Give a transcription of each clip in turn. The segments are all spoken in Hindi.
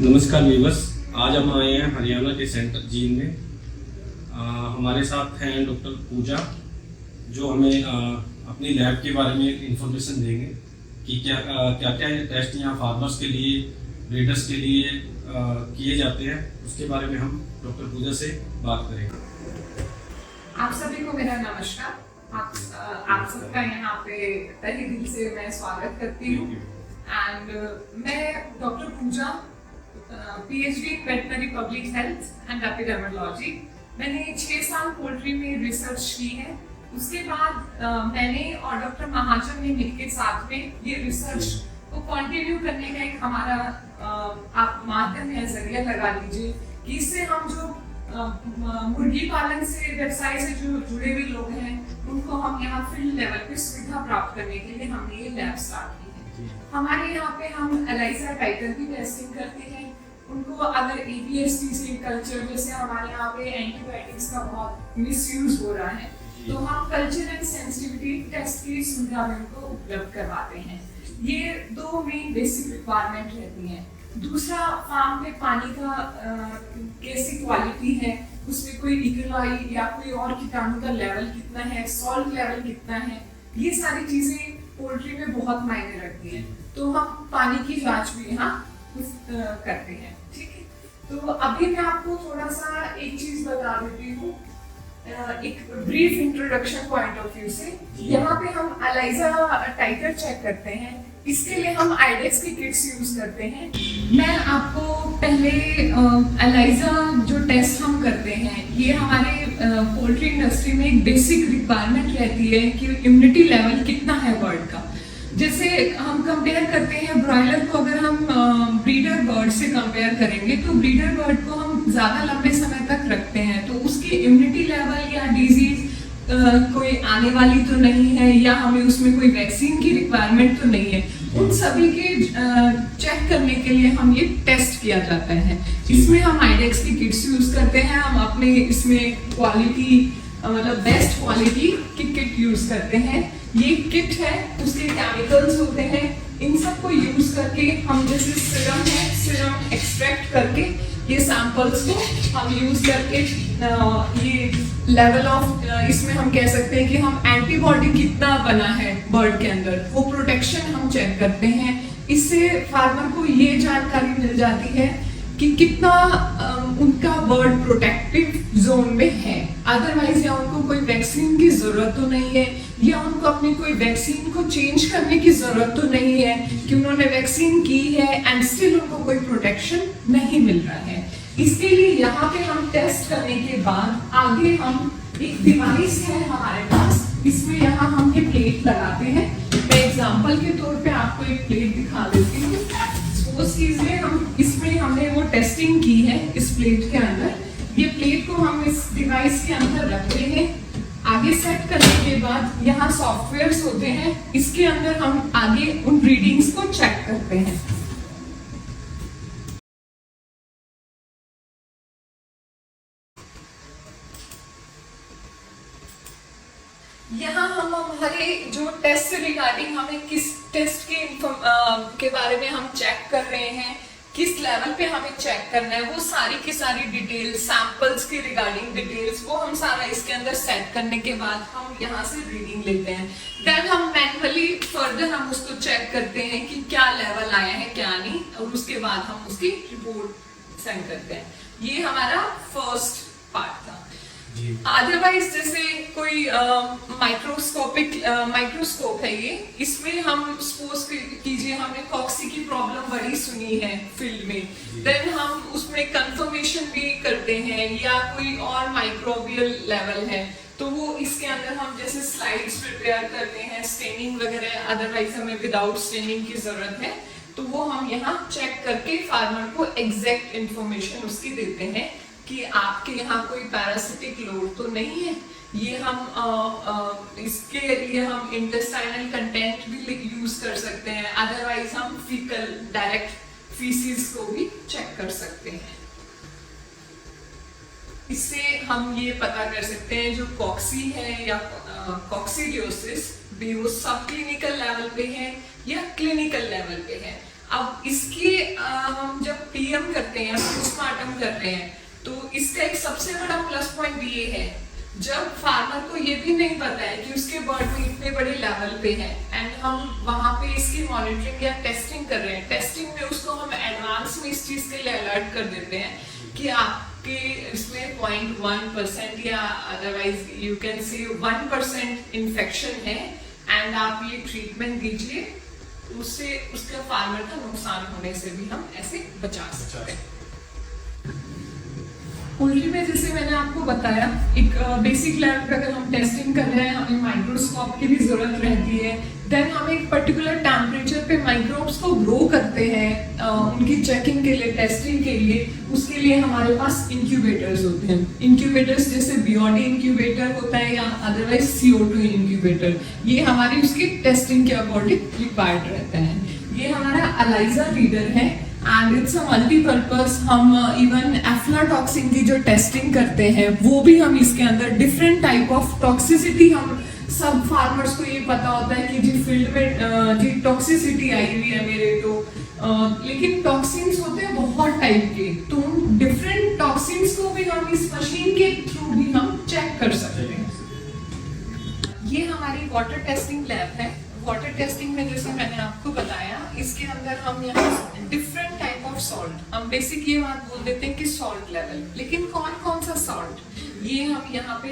नमस्कार व्यूअर्स, आज हम आए हैं हरियाणा के सेंटर जींद में। हमारे साथ हैं डॉक्टर पूजा, जो हमें अपनी लैब के बारे में इंफॉर्मेशन देंगे कि क्या क्या टेस्ट यहाँ फार्मर्स के लिए, ब्रीडर्स के लिए किए जाते हैं। उसके बारे में हम डॉक्टर पूजा से बात करेंगे। आप सभी को मेरा नमस्कार। आप सबका यहाँ पे तहे दिल से मैं स्वागत करती हूँ। एंड मैं doctor Pooja, PhD in Veterinary Public Health and Epidemiology। मैंने 6 साल पोल्ट्री में रिसर्च की है। उसके बाद मैंने और डॉक्टर महाजन ने मिलकर साथ में ये रिसर्च को कंटिन्यू करने का एक हमारा आप माध्यम या जरिया लगा लीजिए कि इससे हम जो मुर्गी पालन से व्यवसाय से जो जुड़े हुए लोग हैं उनको हम यहाँ फील्ड लेवल पे सुविधा प्राप्त करने के लिए हमने ये लैब स्टार्ट की है। हमारे यहाँ पे हम एलाइजा टाइटर की टेस्टिंग करते हैं। उनको अगर ABST से कल्चर, जैसे हमारे यहाँ पे एंटीबायोटिक्स का बहुत मिसयूज हो रहा है, तो हम कल्चर एंड सेंसिटिविटी टेस्ट की सुविधा में उनको उपलब्ध करवाते हैं। ये 2 मेन बेसिक रिक्वायरमेंट रहती हैं। दूसरा, फार्म में पानी का कैसी क्वालिटी है, उसमें कोई इकोलाई या कोई और कीटाणु का लेवल कितना है, सॉल्ट लेवल कितना है, ये सारी चीजें पोल्ट्री में बहुत मायने रखती हैं। तो हम पानी की जांच भी यहाँ करते हैं। ठीक है, तो अभी मैं आपको थोड़ा सा एक चीज बता देती हूँ, एक brief introduction point of view से। यहाँ पे हम एलाइजा टाइटर चेक करते हैं। इसके लिए हम आइडेक्स की किट्स यूज करते हैं। मैं आपको पहले एलाइजा जो टेस्ट हम करते हैं, ये हमारे पोल्ट्री इंडस्ट्री में एक बेसिक रिक्वायरमेंट रहती है कि इम्यूनिटी लेवल कितना है बर्ड का। जैसे हम कंपेयर करते हैं ब्रॉयलर को, अगर हम ब्रीडर बर्ड से कंपेयर करेंगे तो ब्रीडर बर्ड को हम ज़्यादा लंबे समय तक रखते हैं, तो उसकी इम्यूनिटी लेवल या डिजीज कोई आने वाली तो नहीं है, या हमें उसमें कोई वैक्सीन की रिक्वायरमेंट तो नहीं है। उन सभी के चेक करने के लिए हम ये टेस्ट किया जाता है। इसमें हम आइडेक्स की किट्स यूज करते हैं। हम अपने इसमें क्वालिटी, मतलब बेस्ट क्वालिटी की किट यूज करते हैं। ये किट है, उसके केमिकल्स होते हैं, इन सब को यूज करके हम, जैसे सीरम है, सीरम एक्सट्रैक्ट करके ये सैंपल्स को हम यूज करके ये लेवल ऑफ, इसमें हम कह सकते हैं कि हम एंटीबॉडी कितना बना है बर्ड के अंदर, वो प्रोटेक्शन हम चेक करते हैं। इससे फार्मर को ये जानकारी मिल जाती है कि कितना उनका बर्ड प्रोटेक्टिव जोन में है। अदरवाइज या उनको कोई वैक्सीन की जरूरत तो नहीं है, या उनको अपनी कोई वैक्सीन को चेंज करने की जरूरत तो नहीं है कि उन्होंने वैक्सीन की है एंड स्टिल उनको कोई प्रोटेक्शन नहीं मिल रहा है। इसके लिए यहाँ पे हम टेस्ट करने के बाद आगे हम एक डिवाइस है हमारे पास, इसमें यहाँ हम ये प्लेट लगाते हैं। मैं एग्जाम्पल के तौर पे आपको एक प्लेट दिखा देती हूँ। उस चीज में हम, इसमें हमने वो टेस्टिंग की है इस प्लेट के अंदर। ये प्लेट को हम इस डिवाइस के अंदर रखते हैं। आगे सेट करने के बाद यहाँ सॉफ्टवेयर्स होते हैं, इसके अंदर हम आगे उन रीडिंग्स को चेक करते हैं। यहाँ हम हमारे जो टेस्ट से रिगार्डिंग हमें किस टेस्ट के बारे में हम चेक कर रहे हैं, किस लेवल पे हमें चेक करना है, वो सारी की सारी डिटेल्स, सैंपल्स के रिगार्डिंग डिटेल्स, वो हम सारा इसके अंदर सेट करने के बाद हम यहाँ से रीडिंग लेते हैं। देन हम मैन्युअली फर्दर हम उसको चेक करते हैं कि क्या लेवल आया है क्या नहीं, और उसके बाद हम उसकी रिपोर्ट सेंड करते हैं। ये हमारा फर्स्ट पार्ट था। अदरवाइज जैसे कोई माइक्रोस्कोप है ये, इसमें हम सपोज कीजिए हमने कॉक्सी की प्रॉब्लम बड़ी सुनी है फील्ड में, देन हम उसमें कंफर्मेशन भी करते हैं, या कोई और माइक्रोबियल लेवल है तो वो इसके अंदर हम जैसे स्लाइड्स प्रिपेयर करते हैं, स्टेनिंग वगैरह, अदरवाइज हमें विदाउट स्टेनिंग की जरूरत है तो वो हम यहाँ चेक करके फार्मर को एग्जैक्ट इंफॉर्मेशन उसकी देते हैं कि आपके यहाँ कोई पैरासिटिक लोड तो नहीं है। ये हम इसके लिए हम इंटेस्टाइनल कंटेंट भी यूज कर सकते हैं, अदरवाइज हम फीकल डायरेक्ट फीसिस को भी चेक कर सकते हैं। इससे हम ये पता कर सकते हैं जो कॉक्सी है या कॉक्सीडियोसिस भी वो सब क्लिनिकल लेवल पे है या क्लिनिकल लेवल पे है। अब इसके हम जब पीएम पॉइंट ये है, जब फार्मर को ये भी नहीं पता है कि उसके बर्ड में इतने बड़े लेवल पे है एंड हम वहां पे इसकी मॉनिटरिंग या टेस्टिंग कर रहे हैं, टेस्टिंग में उसको हम एडवांस में इस चीज के लिए अलर्ट कर देते हैं कि आपके इसमें 0.1% या otherwise you can say 1% infection है एंड आप ये ट्रीटमेंट दीजिए, उससे उसका फार्मर का नुकसान होने से भी हम ऐसे बचा सकते हैं। पोल्ट्री में जैसे मैंने आपको बताया, एक बेसिक लेवल पे अगर हम टेस्टिंग कर रहे हैं हमें माइक्रोस्कोप की भी जरूरत रहती है। देन हम एक पर्टिकुलर टेम्परेचर पे माइक्रोब्स को ग्रो करते हैं उनकी चेकिंग के लिए, टेस्टिंग के लिए। उसके लिए हमारे पास इंक्यूबेटर्स होते हैं। इंक्यूबेटर्स जैसे बियोडी इंक्यूबेटर होता है या अदरवाइज CO2 इंक्यूबेटर, ये हमारी उसकी टेस्टिंग के अकॉर्डिंग रिक्वायर्ड रहते हैं। ये हमारा अलाइजा रीडर है एंड इट्स अ मल्टीपर्पज। हम इवन एफ्लाटॉक्सिन की जो टेस्टिंग करते हैं वो भी हम इसके अंदर, डिफरेंट टाइप ऑफ टॉक्सिसिटी, हम सब फार्मर्स को ये पता होता है कि जी फील्ड में जी टॉक्सिसिटी आई हुई है मेरे तो, लेकिन टॉक्सिन्स होते हैं बहुत टाइप के, तो उन डिफरेंट टॉक्सिन्स को भी हम इस मशीन के थ्रू भी हम चेक कर सकते हैं। ये हमारी वाटर टेस्टिंग लैब है। वाटर टेस्टिंग में जैसे मैंने आपको बताया, इसके अंदर हम यहाँ डिफरेंट टाइप ऑफ सॉल्ट, हम बेसिक ये बात बोल देते हैं कि सॉल्ट लेवल, लेकिन कौन कौन सा सॉल्ट ये हम यहाँ पे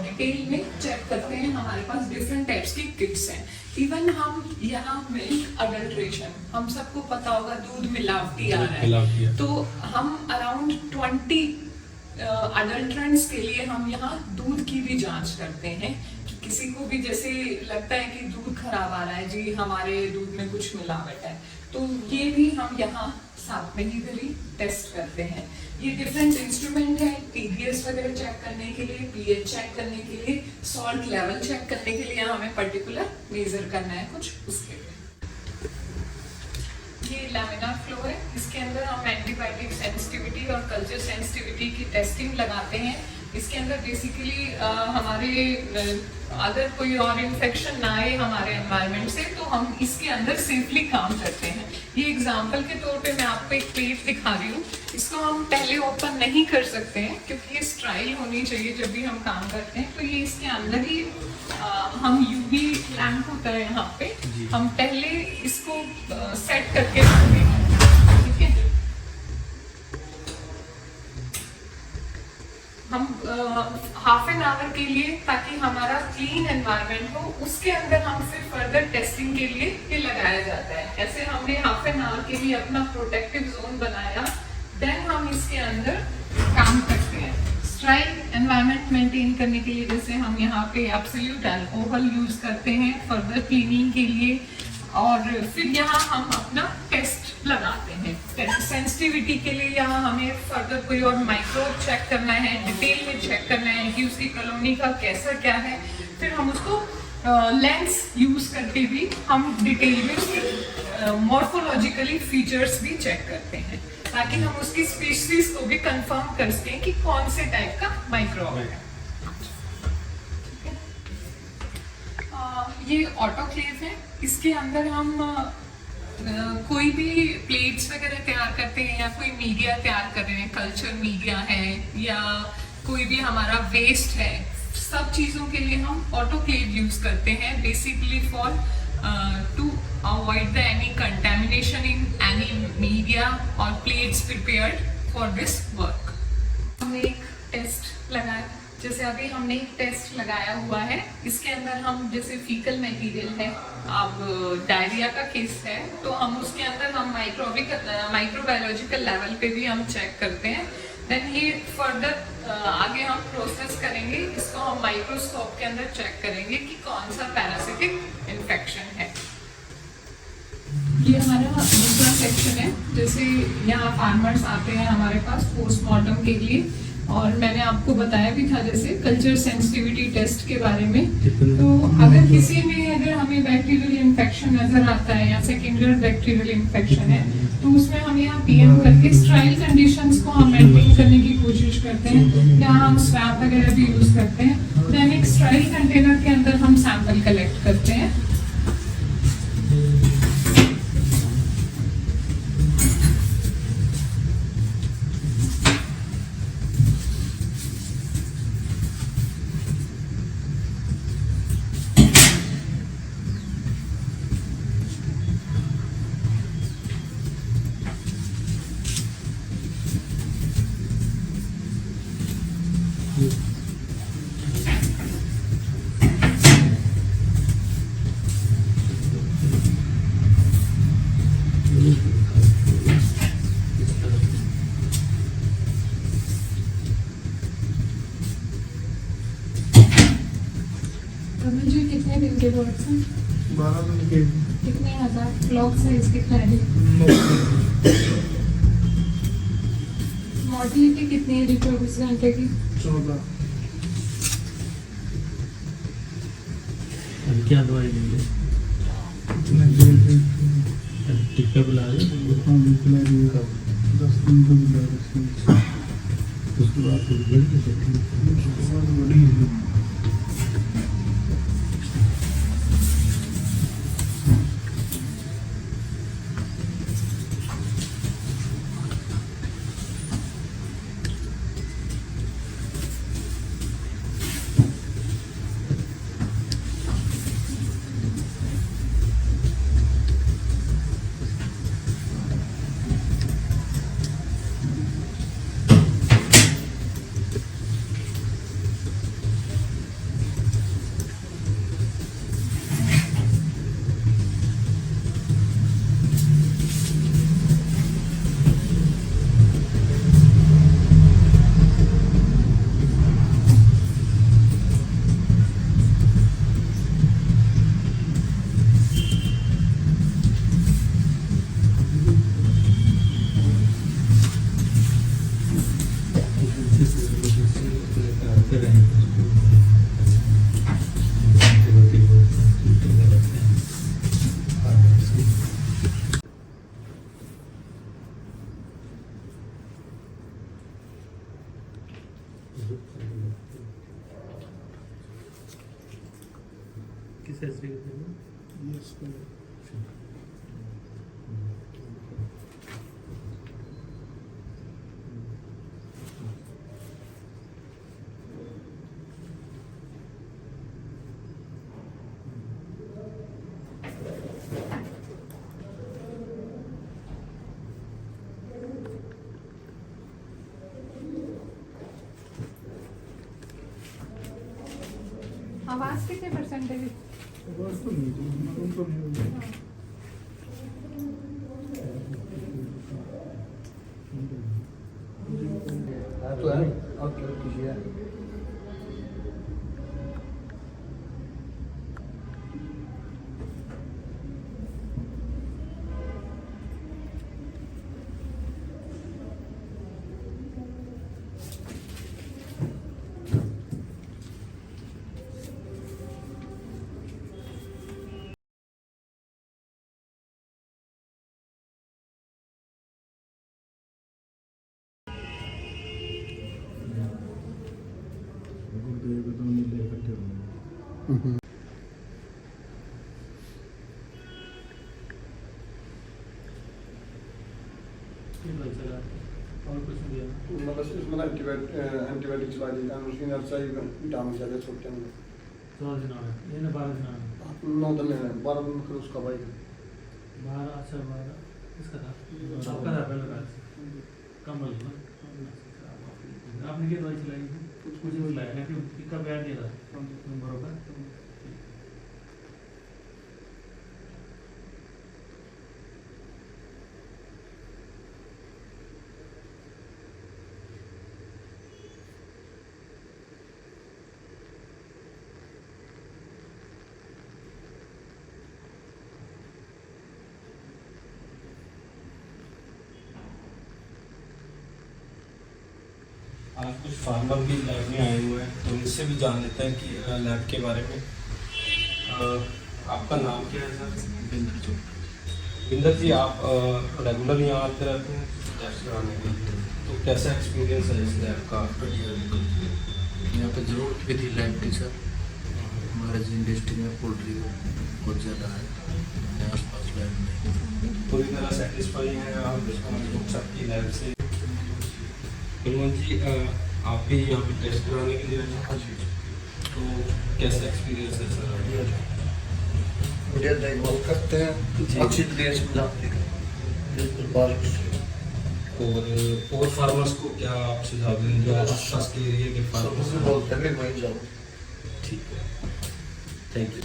डिटेल में चेक करते हैं। हमारे पास डिफरेंट टाइप्स की किट्स हैं। इवन हम यहाँ मिल्क अडल्ट्रेशन, हम सबको पता होगा दूध मिलावटी आ रहा है, तो हम अराउंड 20 अडल्ट्रेंट्स के लिए हम यहाँ दूध की भी जांच करते हैं। किसी को भी जैसे लगता है कि दूध खराब आ रहा है, जी हमारे दूध में कुछ मिलावट है, तो ये भी हम यहाँ साथ में ही करी टेस्ट करते हैं। ये डिफरेंट इंस्ट्रूमेंट है, TDS वगैरह चेक करने के लिए, pH चेक करने के लिए, सॉल्ट लेवल चेक करने के लिए हमें पर्टिकुलर मेजर करना है कुछ, उसके लिए। ये लैमिनार फ्लो है, इसके अंदर हम एंटीबायोटिक सेंसिटिविटी और कल्चर सेंसिटिविटी की टेस्टिंग लगाते हैं। इसके अंदर बेसिकली हमारे अगर कोई और इन्फेक्शन ना आए हमारे एनवायरनमेंट से, तो हम इसके अंदर सेफली काम करते हैं। ये एग्जांपल के तौर पे मैं आपको एक प्लेट दिखा रही हूँ। इसको हम पहले ओपन नहीं कर सकते हैं क्योंकि ये स्ट्राइल होनी चाहिए जब भी हम काम करते हैं। तो ये इसके अंदर ही हम UV लैंप होता है यहाँ पे, हम पहले इसको सेट करके रखते हैं, ठीक है। हम हाफ एन आवर के लिए, ताकि हमारा क्लीन एनवायरनमेंट हो, उसके अंदर हम फिर फर्दर टेस्टिंग के लिए ये लगाया जाता है। ऐसे हमने हाफ एन आवर के लिए अपना प्रोटेक्टिव जोन बनाया, देन हम इसके अंदर काम करते हैं। स्ट्राइल एनवायरनमेंट मेंटेन करने के लिए जैसे हम यहाँ पे एब्सोल्यूट अल्कोहल यूज करते हैं फर्दर क्लीनिंग के लिए, और फिर यहाँ हम अपना टेस्ट लगाते हैं। सेंसिटिविटी के लिए यहाँ हमें फर्दर कोई और माइक्रोब चेक करना है, डिटेल में चेक करना है कि उसकी कॉलोनी का कैसा क्या है। फिर हम उसको लेंस यूज करके भी हम डिटेल में उसकी मॉर्फोलॉजिकली फीचर्स भी चेक करते हैं, ताकि हम उसकी स्पीशीज को भी कंफर्म कर सकें कि कौन से टाइप का माइक्रोब है। ये ऑटोक्लेव है, इसके अंदर हम कोई भी प्लेट्स वगैरह तैयार करते हैं या कोई मीडिया तैयार कर रहे हैं, कल्चर मीडिया है या कोई भी हमारा वेस्ट है, सब चीज़ों के लिए हम ऑटोक्लेव यूज करते हैं basically for to avoid the any contamination in any media और plates prepared for this work. हमने एक टेस्ट लगाया, जैसे अभी हमने एक टेस्ट लगाया हुआ है, इसके अंदर हम जैसे फीकल मटेरियल है, अब डायरिया का केस है, तो हम उसके अंदर हम माइक्रोबायोलॉजिकल लेवल पे भी हम चेक करते हैं। देन ये फर्दर आगे हम प्रोसेस करेंगे, इसको हम माइक्रोस्कोप के अंदर चेक करेंगे कि कौन सा पैरासिटिक इन्फेक्शन है। ये हमारा दूसरा सेक्शन है, जैसे यहाँ फार्मर्स आते हैं हमारे पास पोस्टमार्टम के लिए, और मैंने आपको बताया भी था जैसे कल्चर सेंसिटिविटी टेस्ट के बारे में। तो अगर किसी में अगर हमें बैक्टीरियल इन्फेक्शन नजर आता है या सेकेंडरी बैक्टीरियल इन्फेक्शन है, तो उसमें हम यहाँ PM करके स्ट्राइल कंडीशंस को हम मेंटेन करने की कोशिश करते हैं, या हम स्वैब वगैरह भी यूज करते हैं। देन एक स्ट्राइल कंटेनर के अंदर हम सैंपल कलेक्ट करते हैं। के बोर्ड से 12 दिन के कितने हजार ब्लॉक साइज कितना है? 9 मोटिलिटी कितनी है 24 घंटे की? 14 क्या दवाई देंगे? इतने दिन के टिक्का बुला रहे हाँ इतने दिन का 10 दिन का भी लग रहा है। उसके बाद फिर बढ़ के उसके बाद बड़ी है। किस ऐसे करते हैं? ये इसको आवाज कितने परसेंट है? बस तो नहीं मालूम तो नहीं होगा। तो है और क्या कीजिए गुरुदेव के दोनों नीले इकट्ठे होंगे। तीन लग चला और कुछ नहीं दिया। मतलब इसमें एंटीबायोटिक चला दी था उसकी नर्सा ही विटामिन ज़्यादा छोटे में 14 दिन आए ये ना 12 दिन आए 9 दिन में 12 दिन फिर उसका भाई 12 अच्छा 12 इसका था आपका था पहले का कमल ना आपने क्या दवाई चलाई थी? कुछ नहीं चलाया ना कि इसका बैठ दिया था बरोबर आज कुछ फार्मर भी लैब में आए हुए हैं तो इनसे भी जान लेते हैं कि लैब के बारे में। आपका नाम क्या है सर? बिंदर जी, आप रेगुलर यहाँ आते रहते हैं टेस्ट कराने के लिए, तो कैसा एक्सपीरियंस है इस लैब का? यहाँ पे जरूर विधि लैब की सर हमारे इंडस्ट्री में पोल्ट्री बहुत ज़्यादा है यहाँ आसपास लैब में पूरी तरह सेटिस्फाई है आप सबकी लैब से? कुलवंत जी, आप भी यहाँ पे टेस्ट कराने के लिए आए हैं, तो कैसा एक्सपीरियंस है सर? बढ़िया देखभाल करते हैं अच्छी तरीके से समझाते हैं बिल्कुल बारीक से। और फार्मर्स को क्या आप सुझाव दें जो आसपास के एरिया के फार्मर्स? बोलते हैं वहीं जाओ। ठीक है, थैंक यू।